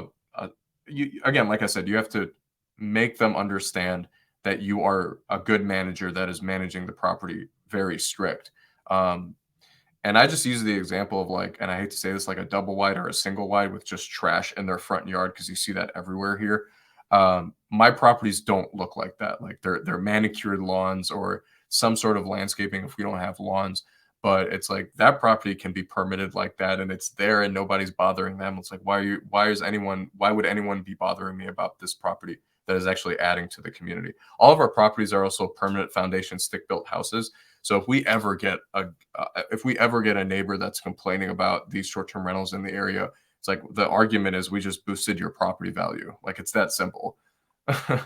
again, like I said, you have to make them understand that you are a good manager that is managing the property very strict. And I just use the example of, like, and I hate to say this, like a double wide or a single wide with just trash in their front yard, because you see that everywhere here. My properties don't look like that. Like, they're manicured lawns or some sort of landscaping if we don't have lawns. But it's like that property can be permitted like that, and it's there and nobody's bothering them. It's like, why would anyone be bothering me about this property that is actually adding to the community? All of our properties are also permanent foundation stick built houses. So if we ever get a neighbor that's complaining about these short-term rentals in the area, it's like the argument is we just boosted your property value. Like, it's that simple.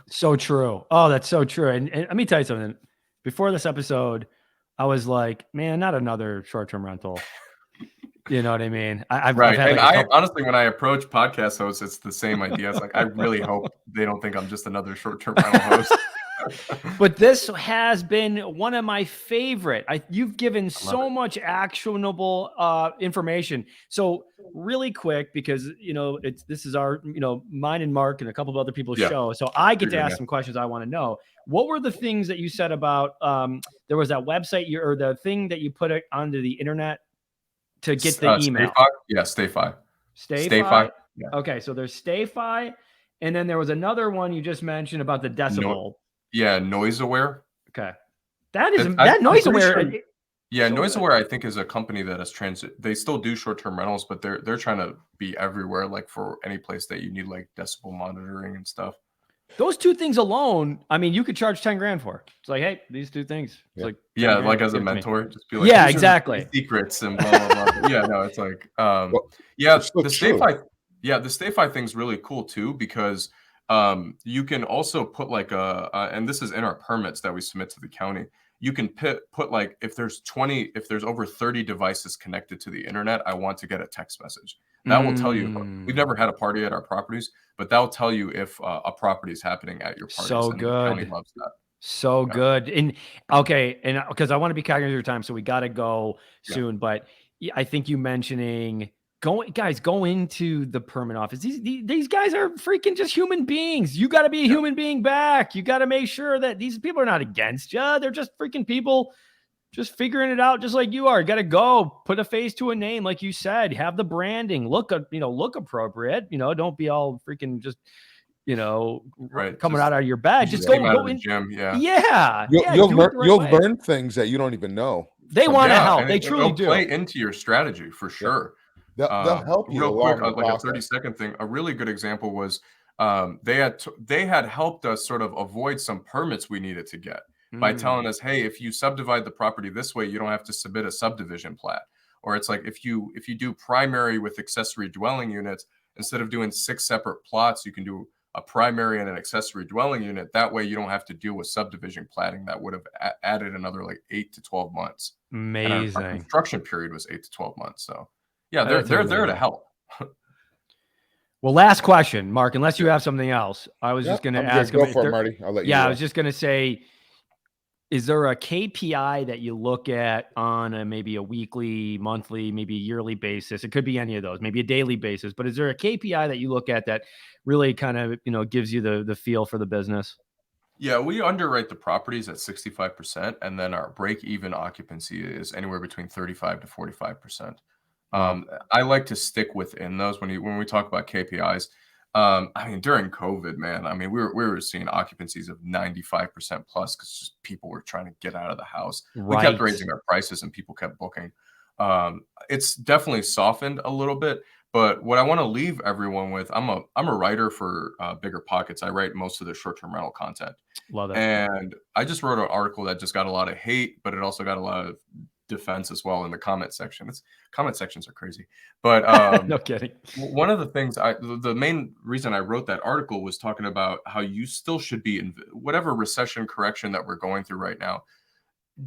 So true. Oh, that's so true. And let me tell you something. Before this episode, I was like, man, not another short-term rental. You know what I mean? I've had, and like, honestly, when I approach podcast hosts, it's the same idea. It's like, I really hope they don't think I'm just another short-term rental host. But this has been one of my favorite. You've given so much actionable information. So really quick, because this is our mine and Mark and a couple of other people's show. So I get to ask some questions I want to know. What were the things that you said about there was that website or the thing that you put it onto the internet to get the email? StayFi? Yeah, StayFi. StayFi? Yeah. Okay, so there's StayFi, and then there was another one you just mentioned about the decibel. Yeah, Noise Aware. Okay. That Noise Aware. Sure. Yeah, so Noise Aware, I think, is a company that has they still do short-term rentals, but they're trying to be everywhere, like for any place that you need like decibel monitoring and stuff. Those two things alone, I mean, you could charge 10 grand for. It's like, hey, these two things. It's like, like as a mentor, just be like, yeah, exactly. Secrets and blah blah blah. Yeah, no, it's like, the StayFi thing's really cool too, because you can also put like and this is in our permits that we submit to the county. You can put like, if there's over 30 devices connected to the internet, I want to get a text message. That will tell you. We've never had a party at our properties, but that will tell you if a property is happening at your parties. So and good. The county loves that. So good. And because I want to be cognizant of your time, so we got to go soon. But I think you mentioning go into the permit office. These guys are freaking just human beings. You got to be a human being back. You got to make sure that these people are not against you. They're just freaking people just figuring it out just like you are. You got to go put a face to a name, like you said, have the branding, look appropriate, don't be all freaking just, coming out of your bed. Just go in the gym. You'll learn things that you don't even know. They want to help. They truly do. Play into your strategy for sure. They'll help you. Real quick, like a 30-second thing. A really good example was they had helped us sort of avoid some permits we needed to get by telling us, hey, if you subdivide the property this way, you don't have to submit a subdivision plat. Or it's like, if you do primary with accessory dwelling units, instead of doing 6 separate plots, you can do a primary and an accessory dwelling unit. That way you don't have to deal with subdivision platting. That would have added another like 8 to 12 months. Amazing. And our construction period was 8 to 12 months. So yeah, they're there to help. Well, last question, Mark, unless you have something else. I was just going to ask. Go for it, Marty. I'll let you. Yeah, I was just going to say, is there a KPI that you look at on maybe a weekly, monthly, maybe a yearly basis? It could be any of those, maybe a daily basis. But is there a KPI that you look at that really kind of gives you the feel for the business? Yeah, we underwrite the properties at 65%, and then our break-even occupancy is anywhere between 35 to 45%. I like to stick within those when we talk about KPIs. I mean, during COVID, man, I mean, we were seeing occupancies of 95% plus because just people were trying to get out of the house. Right. We kept raising our prices and people kept booking. It's definitely softened a little bit, but what I want to leave everyone with, I'm a writer for Bigger Pockets. I write most of the short-term rental content. Love it. And I just wrote an article that just got a lot of hate, but it also got a lot of defense as well in the comment section. Comment sections are crazy, but No kidding. one of the things the main reason I wrote that article was talking about how you still should be in whatever recession correction that we're going through right now.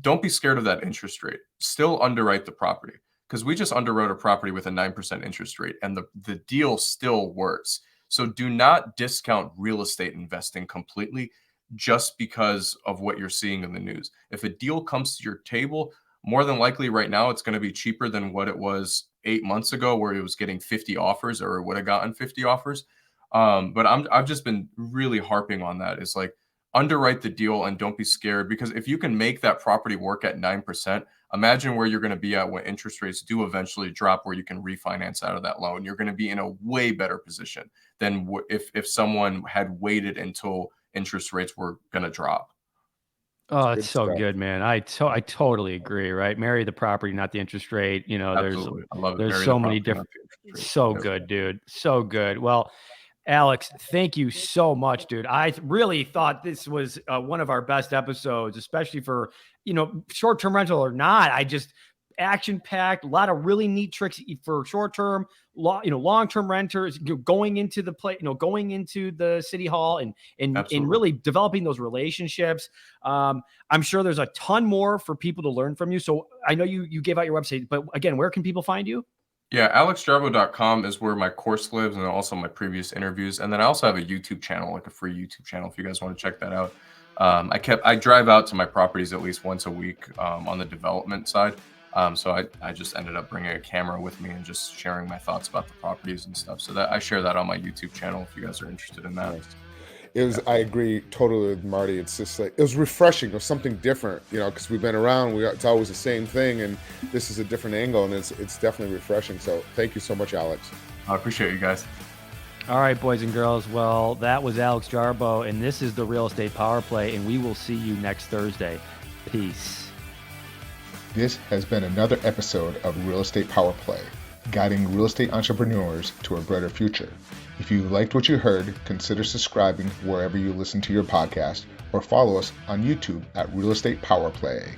Don't be scared of that interest rate. Still underwrite the property, because we just underwrote a property with a 9% interest rate and the deal still works. So do not discount real estate investing completely just because of what you're seeing in the news. If a deal comes to your table, more than likely right now it's going to be cheaper than what it was 8 months ago, where it was getting 50 offers or would have gotten 50 offers. But I've just been really harping on that. It's like, underwrite the deal and don't be scared, because if you can make that property work at 9%, imagine where you're going to be at when interest rates do eventually drop, where you can refinance out of that loan. You're going to be in a way better position than if someone had waited until interest rates were going to drop. Oh, it's so good, man. I totally agree, right? Marry the property, not the interest rate. You know, Absolutely. I love it. there's Marry so the many property, not different, the interest rate. so good, dude. So good. Well, Alex, thank you so much, dude. I really thought this was one of our best episodes, especially for, short-term rental or not. I just action-packed, a lot of really neat tricks for short-term, long-term renters, going into the going into the city hall and really developing those relationships. I'm sure there's a ton more for people to learn from you. So I know you gave out your website, but again, where can people find you? Yeah, alexjarbo.com is where my course lives, and also my previous interviews. And then I also have a YouTube channel, like a free YouTube channel, if you guys want to check that out. I drive out to my properties at least once a week on the development side. So I just ended up bringing a camera with me and just sharing my thoughts about the properties and stuff. So that I share that on my YouTube channel if you guys are interested in that. Nice. I agree totally with Marty. It's just like, it was refreshing. It was something different, because we've been around. It's always the same thing, and this is a different angle, and it's definitely refreshing. So thank you so much, Alex. I appreciate you guys. All right, boys and girls. Well, that was Alex Jarbo, and this is the Real Estate Power Play, and we will see you next Thursday. Peace. This has been another episode of Real Estate Power Play, guiding real estate entrepreneurs to a brighter future. If you liked what you heard, consider subscribing wherever you listen to your podcast, or follow us on YouTube at Real Estate Power Play.